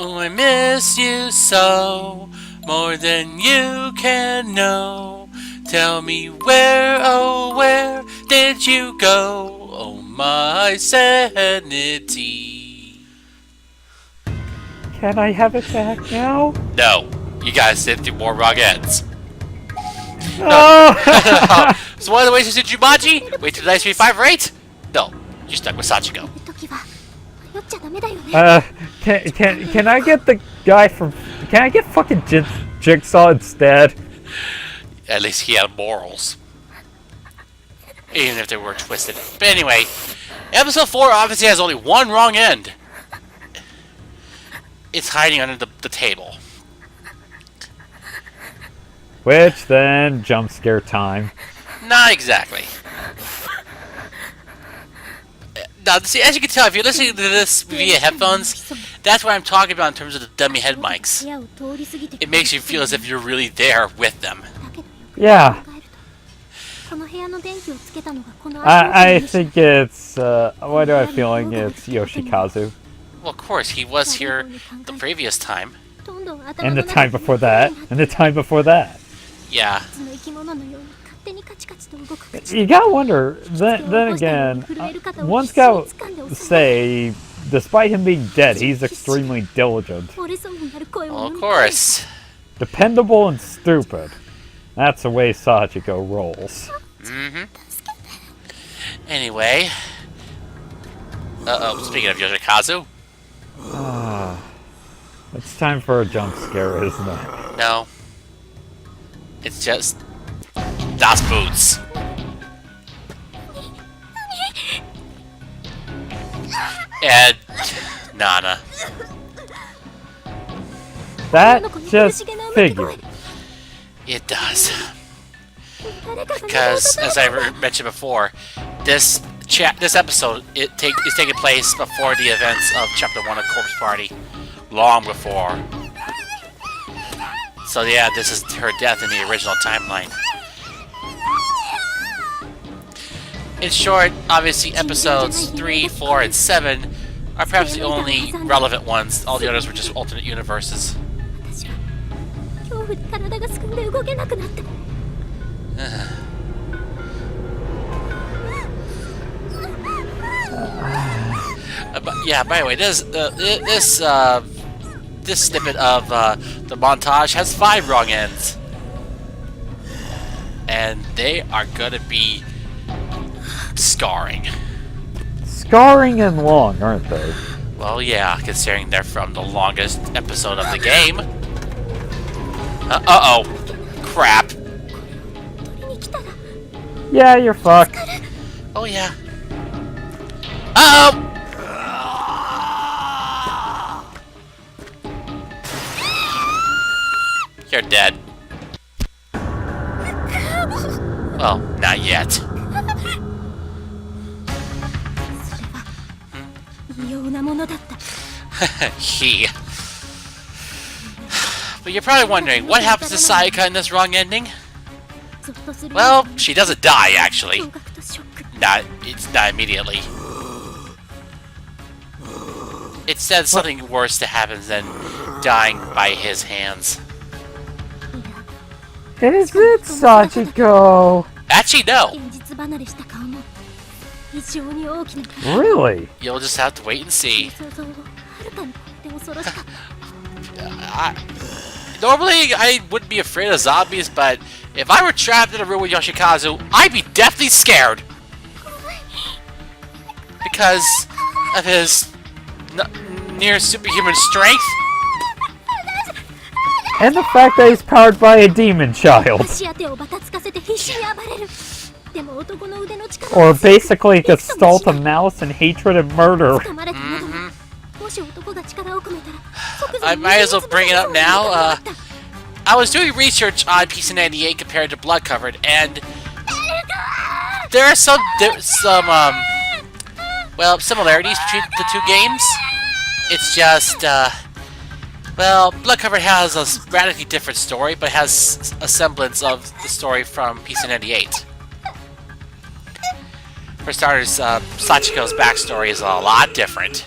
Oh, I miss you so, more than you can know. Tell me where, oh, where did you go? Oh, my sanity. Can I have it back now? No, you gotta sit through more wrong ends. Oh! So one of the ways to do Jumanji? Wait till the next 5 or 8? No, you're stuck with Sachiko. Can I get the guy from... Can I get fucking Jigsaw instead? At least he had morals. Even if they were twisted. But anyway, episode 4 obviously has only one wrong end. It's hiding under the table. Which then, jump scare time. Not exactly. Now, see, as you can tell, if you're listening to this via headphones, that's what I'm talking about in terms of the dummy head mics. It makes you feel as if you're really there with them. Yeah. I think it's, why do I have a feeling it's Yoshikazu? Well, of course, he was here the previous time. And the time before that. And the time before that. Yeah. You gotta wonder, then again, one's gotta say, despite him being dead, he's extremely diligent. Well, of course. Dependable and stupid. That's the way Sachiko rolls. Mm-hmm. Anyway. Uh-oh, speaking of Yoshikazu. It's time for a jump scare, isn't it? No. It's just... Das Boots. And... Nana. That just figured. It does. Because, as I mentioned before, this episode is taking place before the events of Chapter 1 of Corpse Party. Long before. So yeah, this is her death in the original timeline. In short, obviously episodes 3, 4, and 7 are perhaps the only relevant ones. All the others were just alternate universes. But yeah, by the way, this snippet of the montage has 5 wrong ends. And they are gonna be scarring. Scarring and long, aren't they? Well, yeah, considering they're from the longest episode of the game. Uh-oh. Crap. Yeah, you're fucked. Oh, yeah. Uh-oh! You're dead. Well, not yet. He. But you're probably wondering, what happens to Sayaka in this wrong ending? Well, she doesn't die, actually. It's not immediately. Instead, something worse that happens than dying by his hands. Is it Sachiko? Actually, no. Really? You'll just have to wait and see. Normally, I wouldn't be afraid of zombies, but if I were trapped in a room with Yoshikazu, I'd be deathly scared. Because of his near superhuman strength. And the fact that he's powered by a demon child. Or basically gestalt of malice and hatred and murder. Mm-hmm. I might as well bring it up now. I was doing research on PC98 compared to Blood Covered, and there are some similarities between the two games. It's just, well, Blood Covered has a radically different story, but has a semblance of the story from PC98. For starters, Sachiko's backstory is a lot different.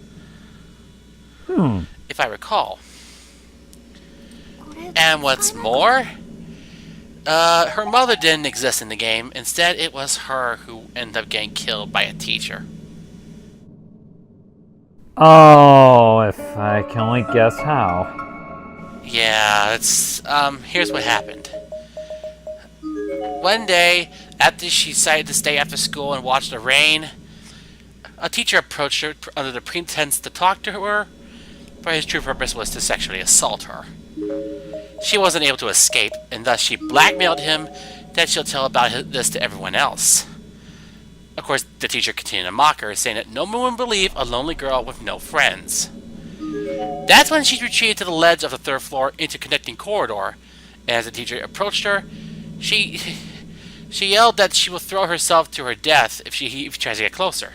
if I recall. And what's more, her mother didn't exist in the game. Instead, it was her who ended up getting killed by a teacher. Oh, if I can only guess how. Yeah, it's, here's what happened. One day, after she decided to stay after school and watch the rain, a teacher approached her under the pretense to talk to her, but his true purpose was to sexually assault her. She wasn't able to escape, and thus she blackmailed him that she'll tell about this to everyone else. Of course, the teacher continued to mock her, saying that no one would believe a lonely girl with no friends. That's when she retreated to the ledge of the third floor interconnecting corridor, and as the teacher approached her, she yelled that she will throw herself to her death if he tries to get closer.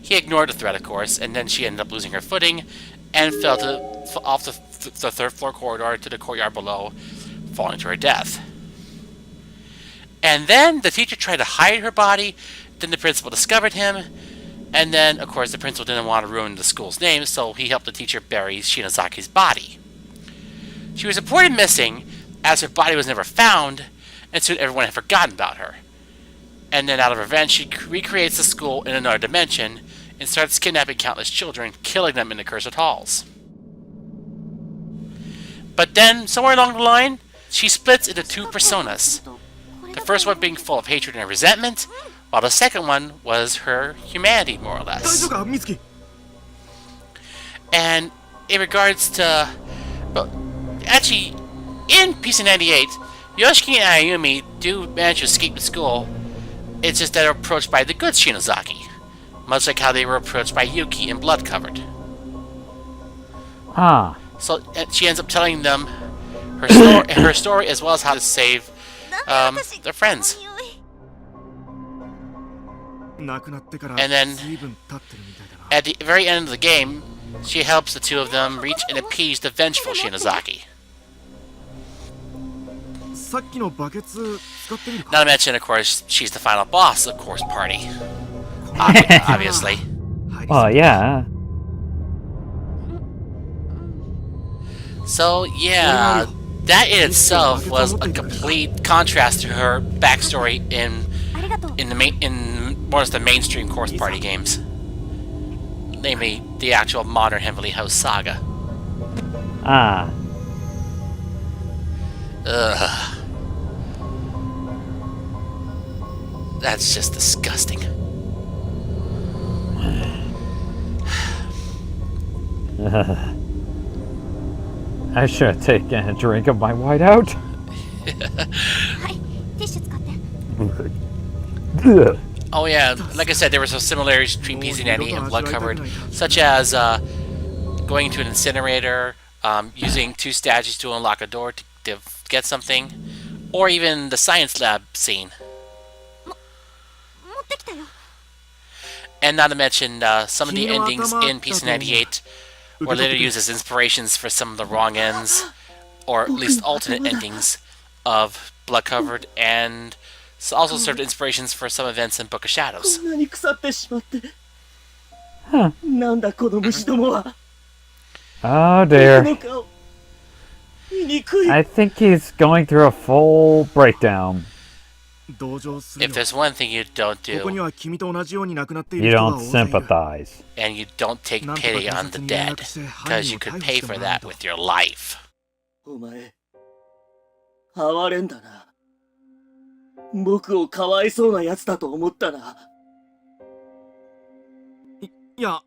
He ignored the threat, of course, and then she ended up losing her footing and fell off the third floor corridor to the courtyard below, falling to her death. And then the teacher tried to hide her body, then the principal discovered him, and then, of course, the principal didn't want to ruin the school's name, so he helped the teacher bury Shinazaki's body. She was reported missing, as her body was never found, and soon everyone had forgotten about her. And then, out of revenge, she recreates the school in another dimension and starts kidnapping countless children, killing them in the cursed halls. But then, somewhere along the line, she splits into two personas. The first one being full of hatred and resentment, while the second one was her humanity, more or less. And in regards to... well, actually, in PC98, Yoshiki and Ayumi do manage to escape the school. It's just that they're approached by the good Shinozaki, much like how they were approached by Yuki in Blood Covered. Ah. So she ends up telling them her story as well as how to save their friends. And then, at the very end of the game, she helps the two of them reach and appease the vengeful Shinozaki. Not to mention, of course, she's the final boss of Course Party. Obviously. Oh, yeah. So, yeah, that in itself was a complete contrast to her backstory in more or less the mainstream Course Party games. Namely, the actual modern Heavenly House saga. Ah. Ugh. That's just disgusting. I should have taken a drink of my whiteout. Oh yeah, like I said, there were some similarities between PC90 and Blood Covered, such as going to an incinerator, using two statues to unlock a door to get something, or even the science lab scene. And not to mention, some of the endings in PC98 were later used as inspirations for some of the wrong ends, or at least alternate endings of Blood Covered, and also served inspirations for some events in Book of Shadows. Huh. Oh dear. I think he's going through a full breakdown. If there's one thing you don't do, You don't sympathize. and you don't take pity on the dead, because you could pay for that with your life. お前、哀れんだな。僕をかわいそうな奴だと思ったな。いや、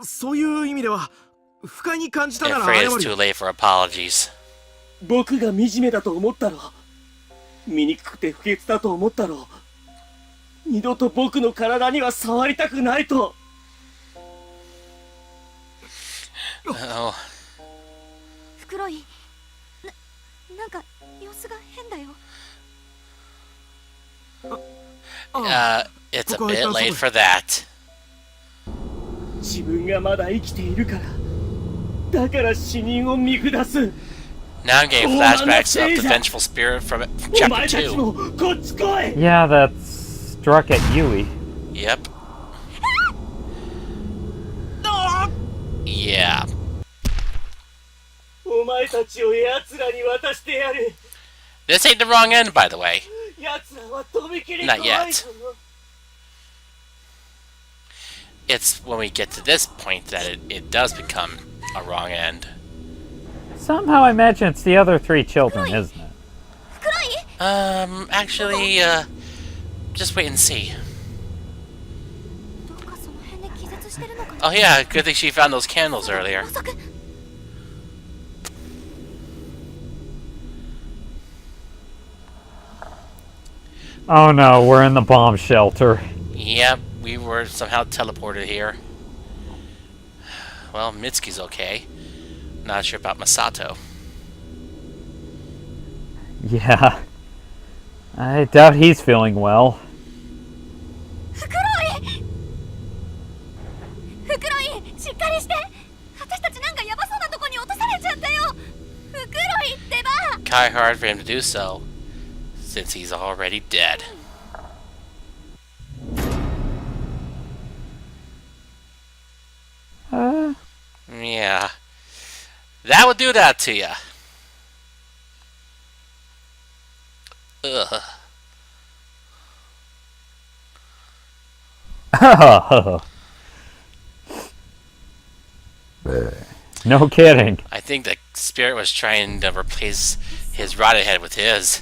そういう意味では不快に感じたな I'm ら afraid 謝 it's る too よ。 late for apologies. 僕が惨めだと思ったろ。醜くて不潔だと思ったろ。二度と僕の体には触りたくないと。Oh. 袋井なんか様子が変だよ。It's a bit late for that. 自分がまだ生きているから。だから死人を見下す。 Now I'm getting flashbacks of the vengeful spirit from Chapter 2. Yeah, that struck at Yui. Yep. Yeah. お前たちを奴らに渡してやる。 This ain't the wrong end, by the way. 奴らはとびきり Not 怖い yet. ぞ。 It's when we get to this point that it does become a wrong end. Somehow I imagine it's the other three children, isn't it? Actually, just wait and see. Oh yeah, good thing she found those candles earlier. Oh no, we're in the bomb shelter. Yep, we were somehow teleported here. Well, Mitsuki's okay. Not sure about Masato. Yeah. I doubt he's feeling well. Kind of hard for him to do so, since he's already dead. Yeah. That would do that to ya. Ugh. No kidding. I think the spirit was trying to replace his rotted head with his.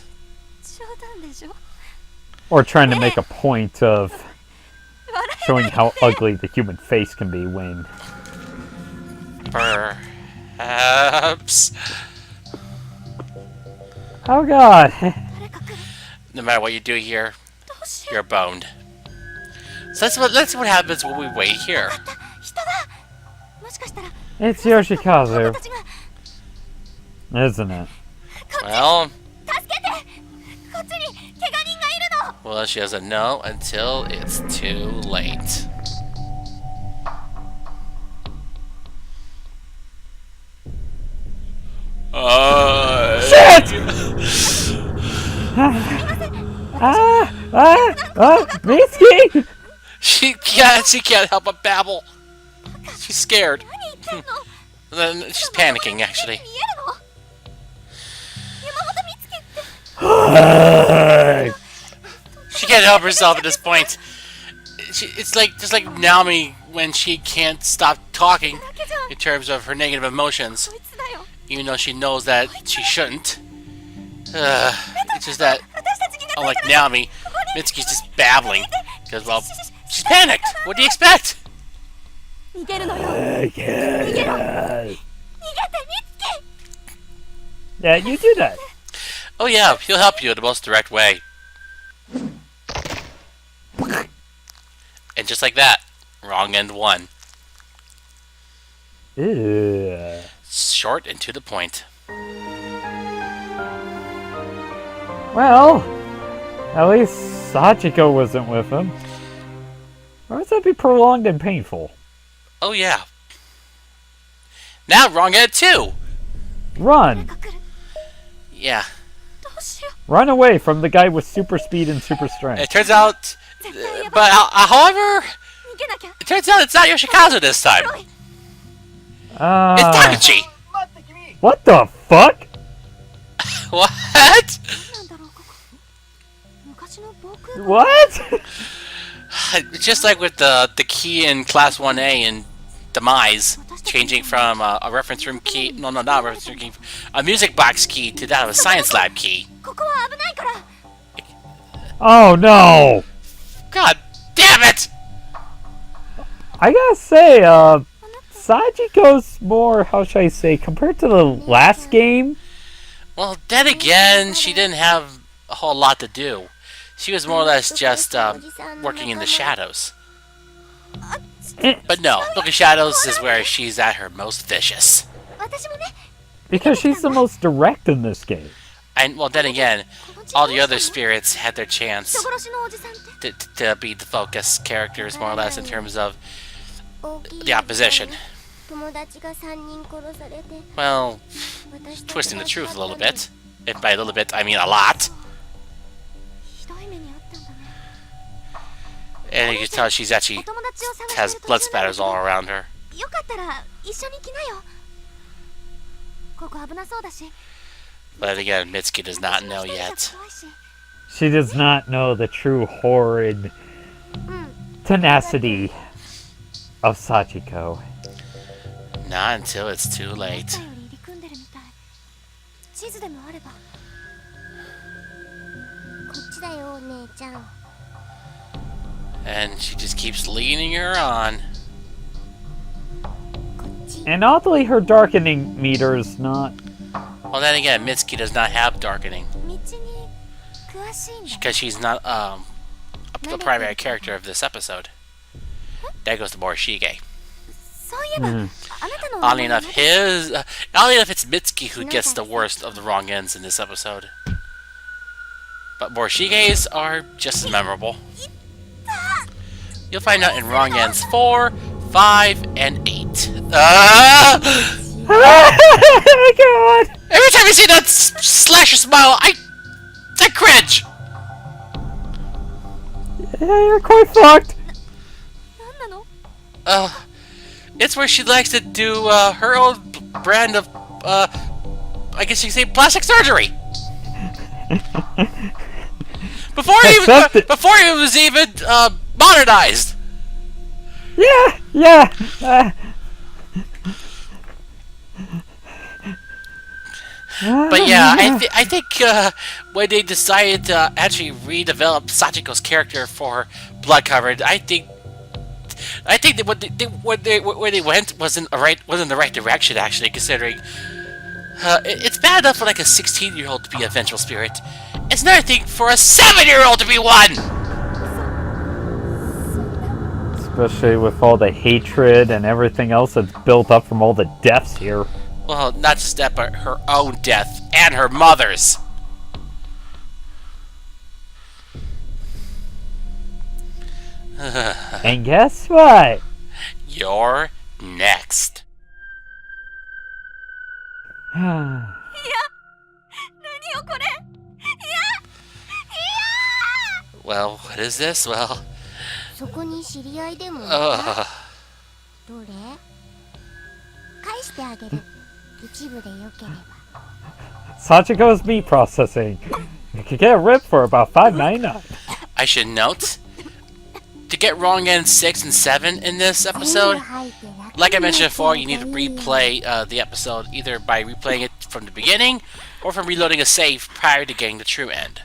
Or trying to make a point of showing how ugly the human face can be when... Perhaps. Oh god. No matter what you do here, you're boned. So that's what happens when we wait here. It's Yoshikazu, isn't it? Well, she doesn't know until it's too late. Shit! Mitsuki! She can't help but babble. She's scared. Then she's panicking, actually. She can't help herself at this point. It's just like Naomi when she can't stop talking in terms of her negative emotions, even though she knows that she shouldn't. It's just that, unlike Naomi, Mitsuki's just babbling because, well, she's panicked. What do you expect? Yeah, you do that. Oh yeah, he'll help you in the most direct way. And just like that, wrong end one. Ew. Short and to the point. Well, at least Sachiko wasn't with him. Or would that be prolonged and painful? Oh yeah. Now wrong end two! Run! Yeah. Run away from the guy with super speed and super strength. It turns out... But, however... It turns out it's not Yoshikazu this time. It's Takachi! What the fuck? What? What? Just like with the key in Class 1A and Demise, changing from a reference room key... No, not a reference room key. A music box key to that of a science lab key. Oh no! God damn it! I gotta say, Sachiko's more, how should I say, compared to the last game? Well, then again, she didn't have a whole lot to do. She was more or less just working in the shadows. But no, Book of Shadows is where she's at her most vicious. Because she's the most direct in this game. And, well, then again, all the other spirits had their chance to be the focus characters, more or less, in terms of the opposition. Well, twisting the truth a little bit. If by a little bit, I mean a lot. And you can tell she's actually has blood spatters all around her. But again, Mitsuki does not know yet. She does not know the true horrid tenacity of Sachiko. Not until it's too late. And she just keeps leading her on. And oddly, her darkening meter is not. Well, then again, Mitsuki does not have darkening. Because she's not the primary character of this episode. That goes to Morishige. Oddly enough, it's Mitsuki who gets the worst of the wrong ends in this episode. But Morishige's are just as memorable. You'll find out in Wrong Ends 4, 5, and 8. Oh my god! Every time I see that slasher smile, I cringe! Yeah, you're quite fucked. It's where she likes to do her own brand of, I guess you could say plastic surgery. Before it was even modernized. Yeah. But yeah, I think when they decided to actually redevelop Sachiko's character for Blood Covered, I think that where they went wasn't the right direction, actually, considering it's bad enough for like a 16-year-old to be a vengeful spirit. It's another thing for a 7-year-old to be one. Especially with all the hatred and everything else that's built up from all the deaths here. Well, not just that, but her own death and her mother's. And guess what? You're next. Well, what is this? Well... Sachiko's meat processing. You can get a rib for about $5.99. I should note, to get Wrong End 6 and 7 in this episode, like I mentioned before, you need to replay the episode either by replaying it from the beginning or from reloading a save prior to getting the true end.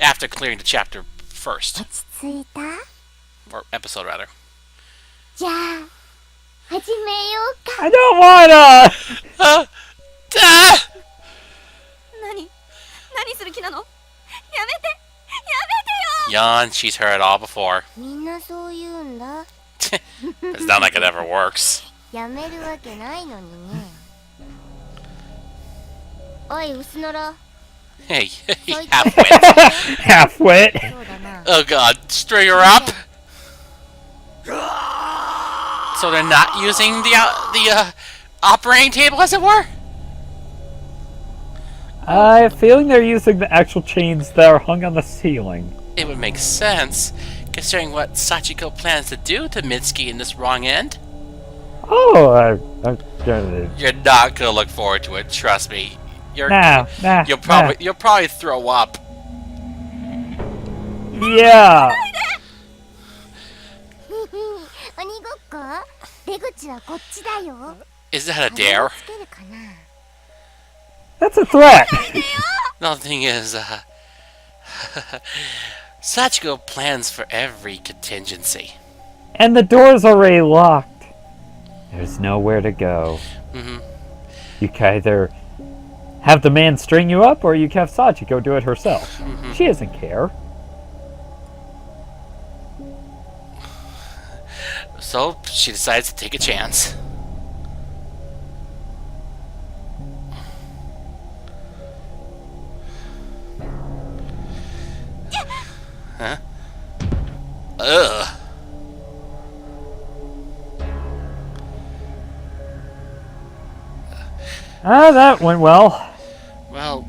After clearing the chapter first. Or episode, rather. I don't wanna! Yawn, she's heard it all before. It's not like it ever works. Hey, half-wit. Half-wit. Oh god, string her up! So they're not using the operating table, as it were? I have a feeling they're using the actual chains that are hung on the ceiling. It would make sense, considering what Sachiko plans to do to Mitsuki in this Wrong End. Oh, You're not gonna look forward to it, trust me. You'll probably throw up. Yeah. Is that a dare? That's a threat. No, the thing is, Sachiko plans for every contingency. And the door's already locked. There's nowhere to go. You can either have the man string you up, or you can have Sachiko do it herself. She doesn't care. So, she decides to take a chance. Huh? Ugh. That went well. Well,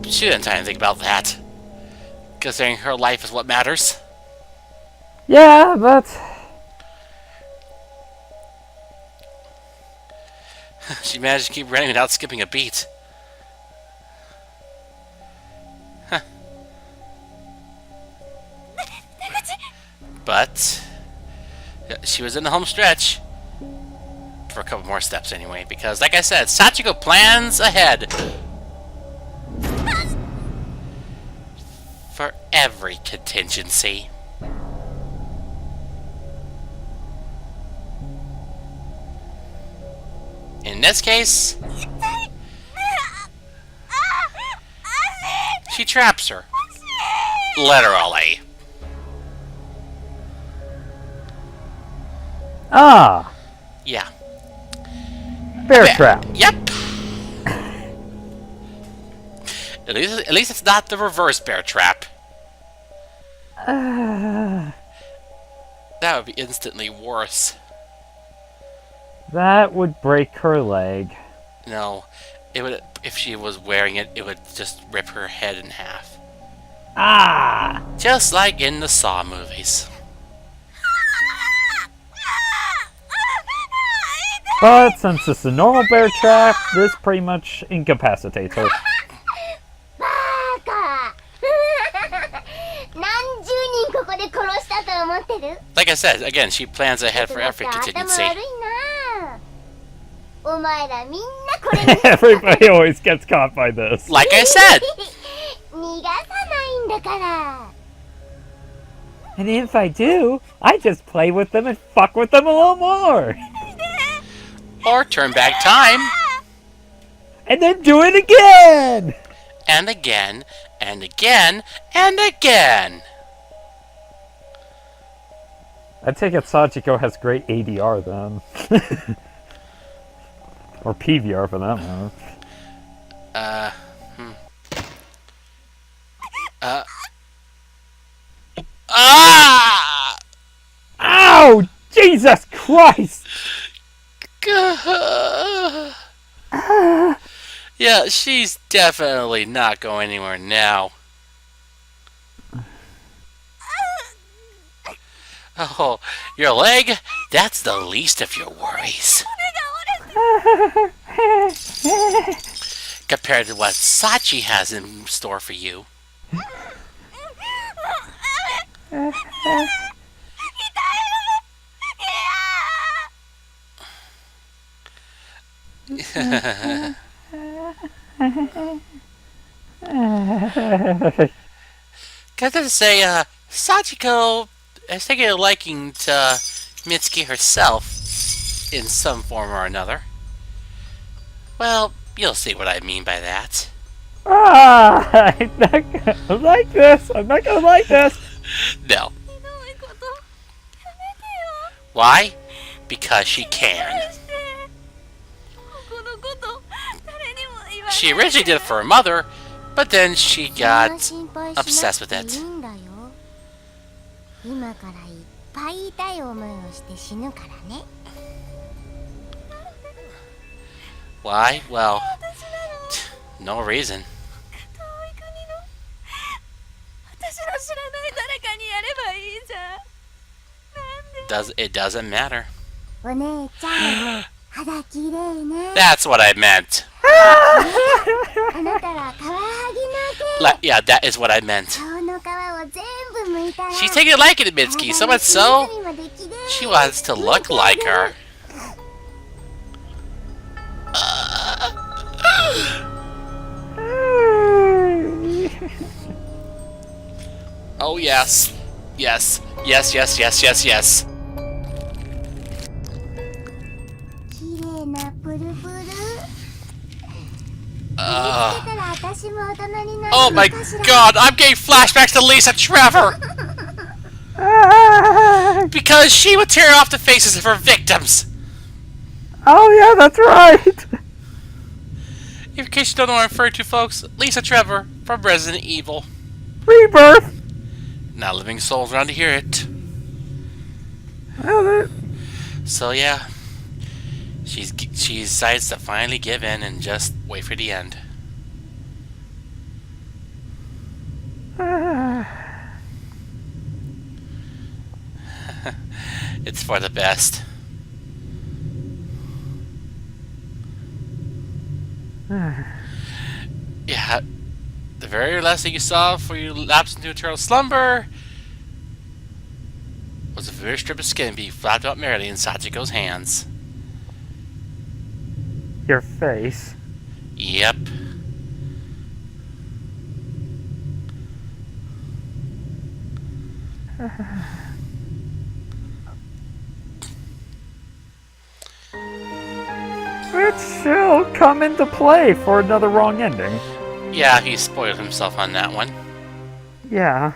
she didn't have to think about that. Considering her life is what matters. Yeah, but She managed to keep running without skipping a beat. Huh. But she was in the home stretch. For a couple more steps anyway, because like I said, Sachiko plans ahead. For every contingency. In this case, she traps her. Literally. Ah, Yeah. bear trap. Yep. At least it's not the reverse bear trap. That would be instantly worse. That would break her leg. No, it would. If she was wearing it, it would just rip her head in half. Ah! Just like in the Saw movies. But since it's a normal bear trap, this pretty much incapacitates her. Like I said, again, she plans ahead for every contingency. Everybody always gets caught by this. Like I said! And if I do, I just play with them and fuck with them a little more. Or turn back time. And then do it again! And again, and again, and again. I take it Sachiko has great ADR then. Or PVR for that matter. Ah! Ow! Jesus Christ! Yeah, she's definitely not going anywhere now. Oh, your leg? That's the least of your worries. Compared to what Sachi has in store for you. Got to say, Sachiko has taken a liking to Mitsuki herself in some form or another. Well, you'll see what I mean by that. I'm not gonna like this. I'm not gonna like this. No. Why? Because she can. She originally did it for her mother, but then she got obsessed with it. Why? Well, no reason. It doesn't matter. That's what I meant. Yeah, that is what I meant. She's taking a liking to Mitsuki, so much so she wants to look like her. Oh yes. Yes. Yes, yes, yes, yes, yes. Oh my god, I'm getting flashbacks to Lisa Trevor! Because she would tear off the faces of her victims! Oh yeah, that's right! In case you don't know what I'm referring to, folks, Lisa Trevor from Resident Evil. Rebirth! Not living souls around to hear it. So yeah, she decides to finally give in and just wait for the end. It's for the best. Yeah, the very last thing you saw before you lapsed into eternal slumber was a very strip of skin being flapped out merrily in Sachiko's hands. Your face. Yep. Which will come into play for another wrong ending. Yeah, he spoiled himself on that one. Yeah.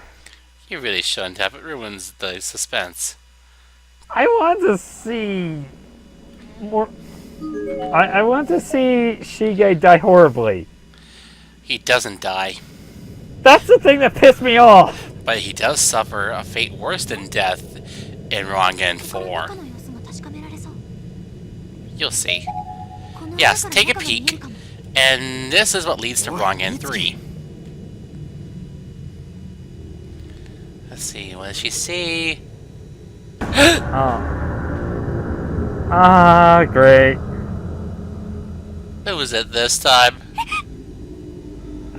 You really shouldn't have. It ruins the suspense. I want to see more. I want to see Shige die horribly. He doesn't die, That's the thing that pissed me off. but he does suffer a fate worse than death in Rongen 4. 中の様子も確かめられそう。 You'll see. この Yes, 穴から take a 中が見える peek. かも。 And this is what leads to Rongen 3. Let's see, what does she say? Oh. Ah, great. Who was it this time?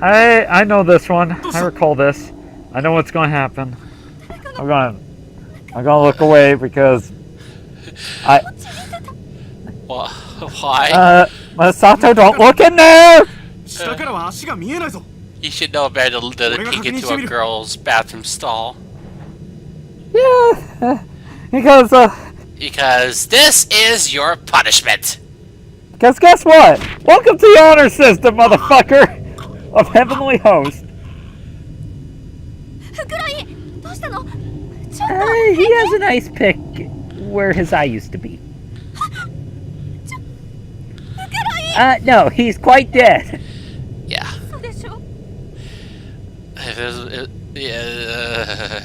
I know this one. I recall this. I know what's going to happen. I'm gonna look away because Why? Masato, don't look in there. 下からは足が見えないぞ。 You should know better than to peek into a girl's bathroom stall. Yeah, because this is your punishment. guess what? Welcome to the honor system, motherfucker, of Heavenly Host. フクロイ、どうしたの？ちょっと。 He has a nice pick where his eye used to be. No, he's quite dead. Yeah. そうでしょ。 Yeah.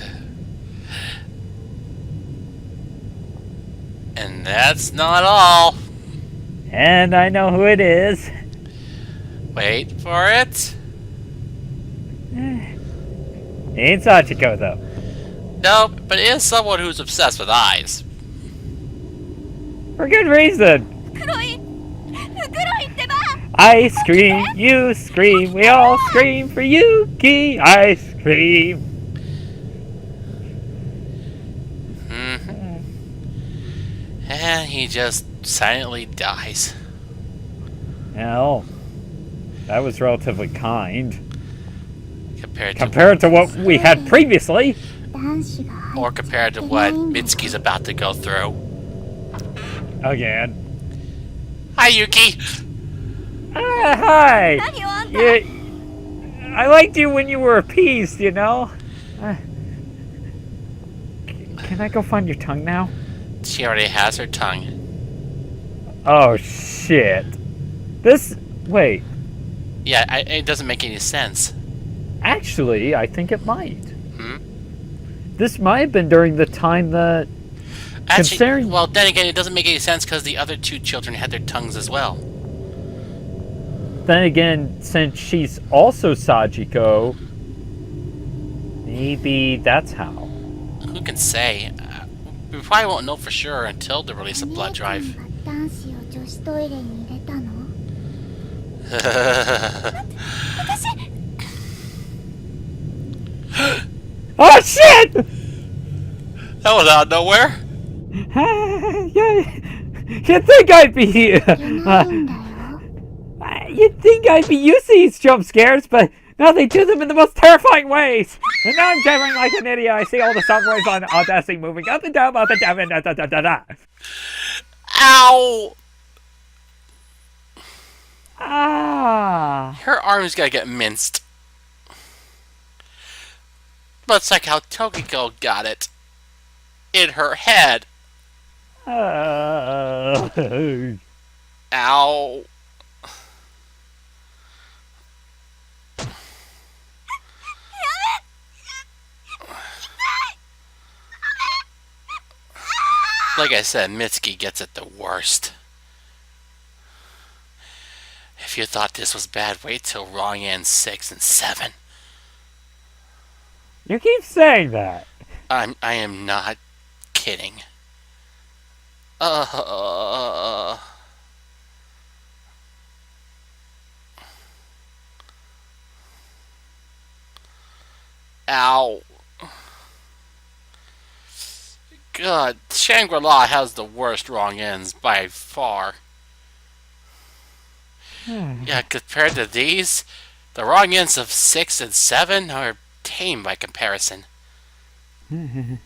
And that's not all. And I know who it is. Wait for it. Ain't Sachiko, though. Nope, but it is someone who's obsessed with eyes. For good reason. フクロイ、フクロイってば。 I scream, you scream, we all scream for Yuki. I scream. And he just silently dies. Well, that was relatively kind Compared to what we had previously. 男子が入 or っ compared to what Mitsuki's about to go through. Again. Hi, Yuki. Hi. 何をあんた。 I liked you when you were appeased, you know. Can I go find your tongue now? She already has her tongue. Oh shit. Wait. Yeah, it doesn't make any sense. Actually, I think it might. Hmm? This might have been during the time that... Actually, Considering- well, then again, it doesn't make any sense because the other two children had their tongues as well. Then again, since she's also Sajiko, maybe that's how. Who can say? We probably won't know for sure until the release of Blood Drive. 男子を女子トイレに入れたの？ Oh shit! That was out of nowhere. You'd think I'd be you'd think I'd be used to these jump scares, but no, they do them in the most terrifying ways. And now I'm jabbering like an idiot. I see all the softwares on Audacity moving up and down, and da da da da da. Ow! Ah. Her arm's gotta get minced. But it's like how Tokiko got it. In her head. Ow. Like I said, Mitsuki gets it the worst. If you thought this was bad, wait till Wrong End 6 and 7. You keep saying that. I am not kidding. Ow. God, Shangri-La has the worst wrong ends by far. Yeah, compared to these, the wrong ends of 6 and 7 are tame by comparison. You'll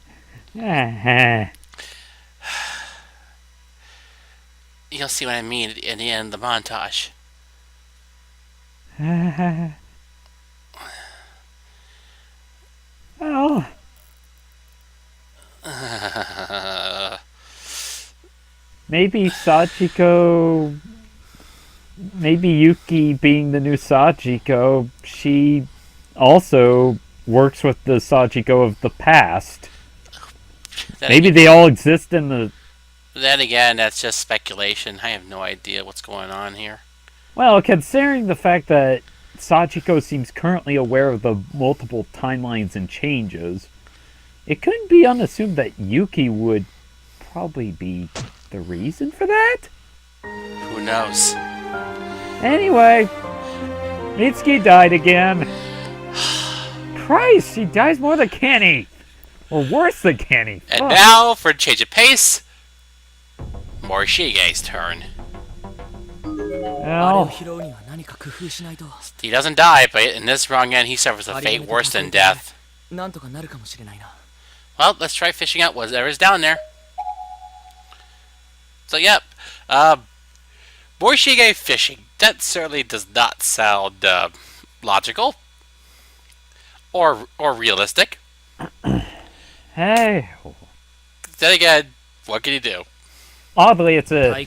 see what I mean in the end of the montage. Well, maybe Sachiko, maybe Yuki being the new Sachiko, she also works with the Sachiko of the past. Maybe they all exist in the... Then again, that's just speculation. I have no idea what's going on here. Well, considering the fact that Sachiko seems currently aware of the multiple timelines and changes, it couldn't be unassumed that Yuki would probably be the reason for that? Who knows? Anyway, Mitsuki died again. Christ, she dies more than Kenny. Or worse than Kenny. And Fuck. now, for a change of pace, Morishige's turn. Well, He doesn't die, but in this wrong end, he suffers a fate worse than death. Well, let's try fishing out whatever's down there. So, yep. Morishige fishing. That certainly does not sound logical. Or realistic. hey. Then again, what can you do? Oddly, it's a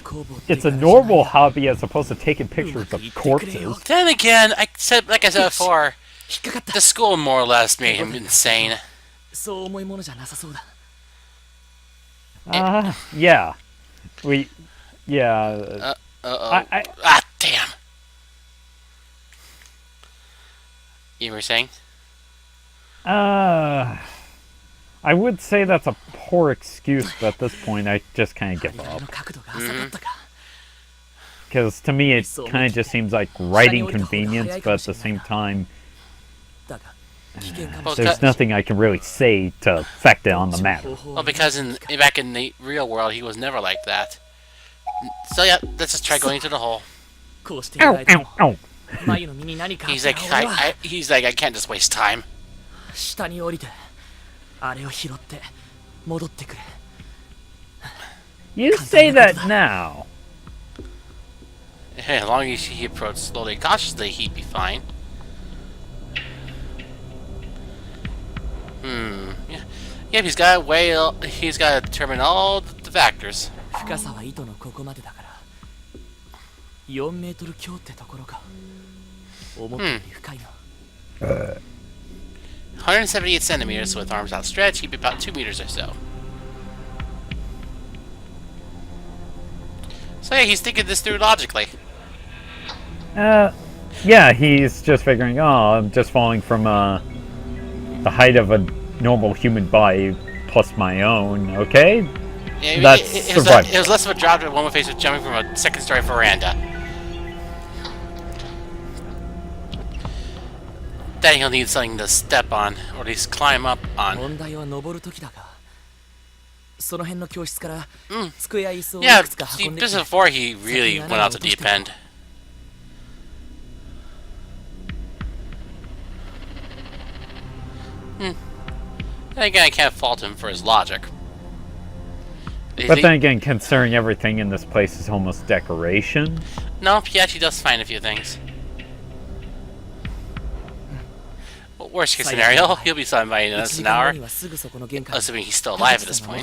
normal hobby as opposed to taking pictures of corpses. Then again, like I said before, the school more or less made him insane. Yeah. Yeah. Damn. You were saying? I would say that's a poor excuse, but at this point I just kind of give up. Because to me it kind of just seems like writing convenience, but at the same time, there's nothing I can really say to affect it on the matter. Well, because back in the real world, he was never like that. So yeah, let's just try going into the hole. Ow, ow, ow. He's like, I can't just waste time. You say that now. Hey, as long as he approached slowly and cautiously, he'd be fine. Yeah. Yep, he's got to determine all the factors. 178 centimeters with arms outstretched, he'd be about 2 meters or so. So yeah, he's thinking this through logically. Yeah, he's just figuring, I'm just falling from the height of a normal human body plus my own, okay? Yeah, That's it was less of a drop than one face was jumping from a second-story veranda. Then he'll need something to step on, or at least climb up on. Yeah, see, just before he really went out the deep end. Then again, I can't fault him for his logic. But then again, considering everything in this place is almost decoration. No, he actually does find a few things. Well, worst case scenario, he'll be something by an hour, assuming he's still alive at this point.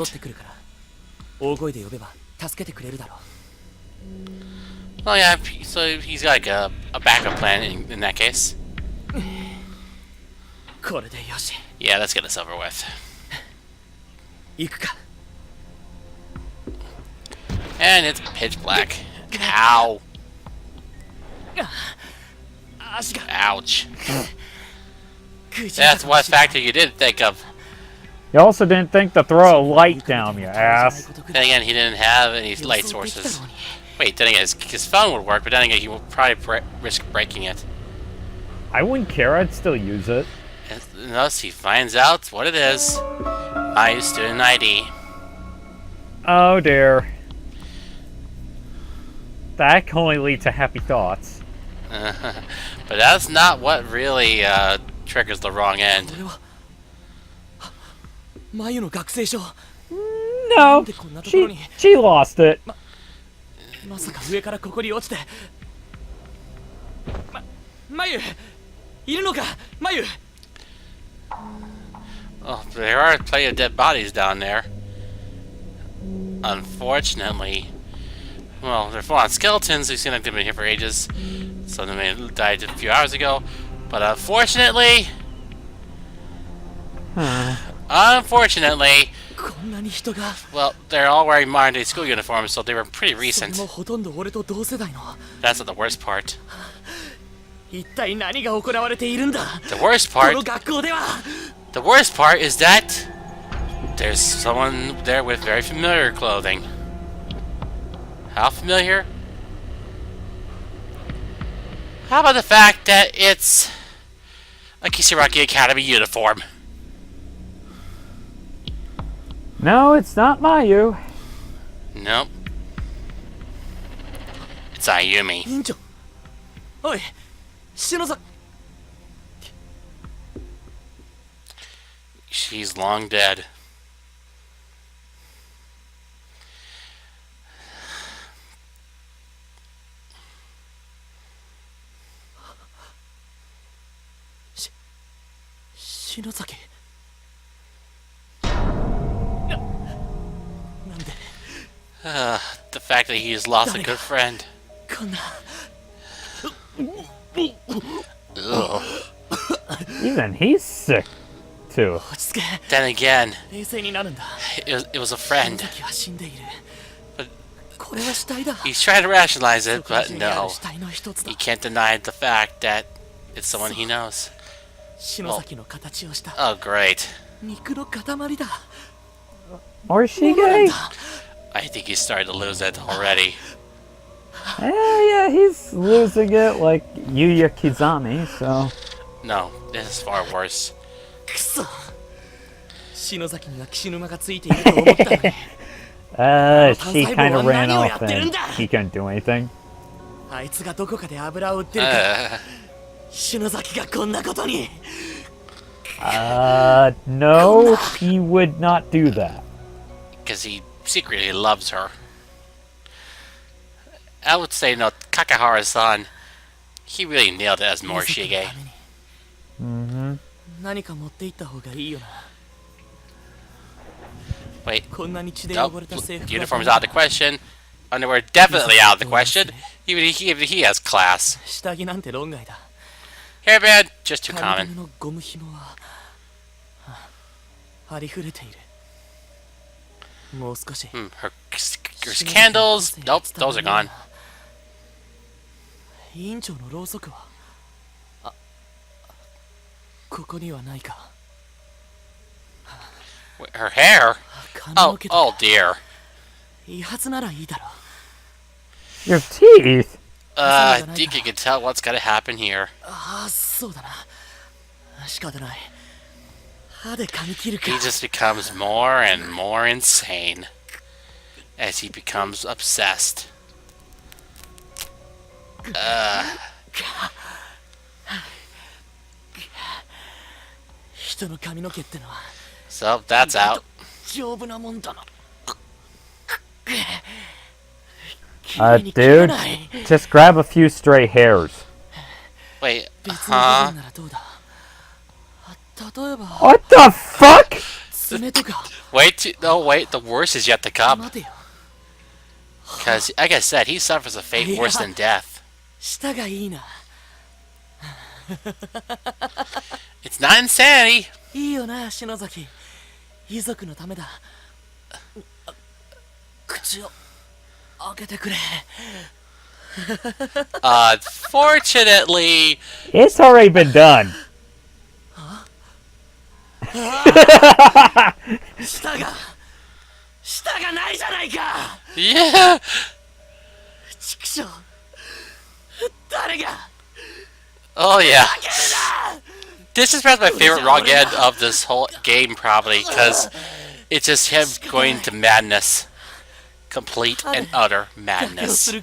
Well, yeah, so he's got like a backup plan in that case. Yeah, let's get this over with. And it's pitch black. Ow. Ouch. That's what factor you didn't think of. You also didn't think to throw a light down, you ass. Then again, he didn't have any light sources. Wait, then again, his phone would work, but then again, he would probably risk breaking it. I wouldn't care, I'd still use it. And thus he finds out what it is. My student ID. Oh dear. That can only lead to happy thoughts. But that's not what really triggers the wrong end. 眉の学生証 No, she lost it. まさか上からここに落ちて眉いるのか眉 Oh, there are plenty of dead bodies down there. Unfortunately. Well, they're full on skeletons. They seem like they've been here for ages. Some of them died a few hours ago. But unfortunately... Unfortunately... こんなに人が Well, they're all wearing modern-day school uniforms, so they were pretty そ recent. れもほとんど俺と同世代の That's not the worst part. 一体何が行われているんだ The worst この part... 学校では The worst part is that... There's someone there with very familiar clothing. How familiar? How about the fact that it's a Kisaraki Academy uniform? No, it's not Mayu. Nope. It's Ayumi. 院長おい篠崎 She's long dead. Shino 篠崎なんで The fact that he's lost a good friend. こんな Ugh. Even he's sick, too. 落ち着け Then again, 冷静になるんだ it was a 篠 friend. 崎は死んでいる But これは死体だ he's trying to rationalize it, そこら but 中にある no. 死体の一つだ He can't deny the fact that it's someone he knows. 篠崎の形をした Oh, great. 肉の塊だ Or is she そうなん gay? だ I think he's starting to lose it already. Yeah, he's losing it like Yuya Kizami, so... No, this is far worse. くそ篠崎には騎士沼がついていると思ったのに she kind of ran off and he couldn't do anything. あいつがどこかで油を売ってるか 篠崎がこんなことに No, he would not do that. Because he secretly loves her. I would say, no, Kakahara-san, he really nailed it as 篠崎の Morishige. ために Mm-hmm. 何か持って行った方がいいよな Wait, こんなに血で nope, 汚れた制服 uniform's out of the question. Underwear definitely out of the question. Even he has class. 下着なんて論外だ Hairband, just too 髪 common. のゴム紐はありふれているもう少し Her candles, nope, those are gone. 委員長のろうそくはあここにはないか Her hair? 髪 Oh, の毛だ oh dear. いいはずならいいだろ Your teeth? I think you can tell what's gonna happen here. ああそうだな仕方ない歯で噛み切るか He just becomes more and more insane as he becomes obsessed. 人の髪の毛ってのは So that's out. 丈夫なもんだな綺麗に切れ Dude, ない just grab a few stray hairs. Wait, 別の部 huh? 分ならどうだ例えば What the fuck? 爪とか Wait, no, wait, the worst is yet to come. 待てよ Because, like I said, he suffers a fate worse than death. 舌がいいな It's not insanity. いいよな篠崎遺族のためだ口を開けてくれ Unfortunately, It's already been done. 舌がないじゃないか yeah. 畜生誰が Oh yeah. 開けるな This is perhaps my favorite wrong end of this whole game, probably, because it's just him going to madness. Complete and utter madness.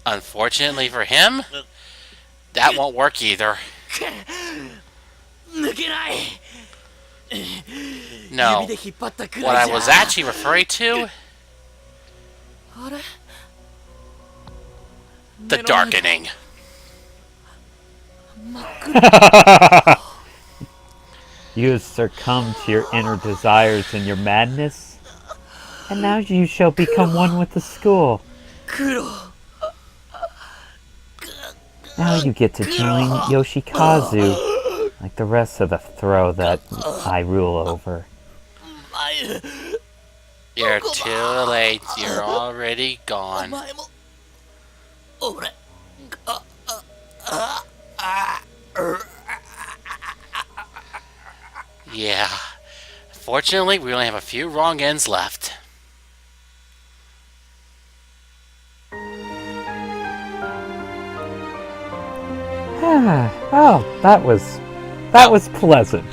Unfortunately for him, that won't work either. No. What I was actually referring to... the darkening. You have succumbed to your inner desires and your madness, and now you shall become one with the school. Now you get to join Yoshikazu, like the rest of the throw that I rule over. You're too late. You're already gone. Yeah. Fortunately, we only have a few wrong ends left. Oh, that was pleasant.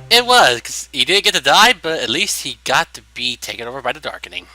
It was, because he didn't get to die, but at least he got to be taken over by the darkening.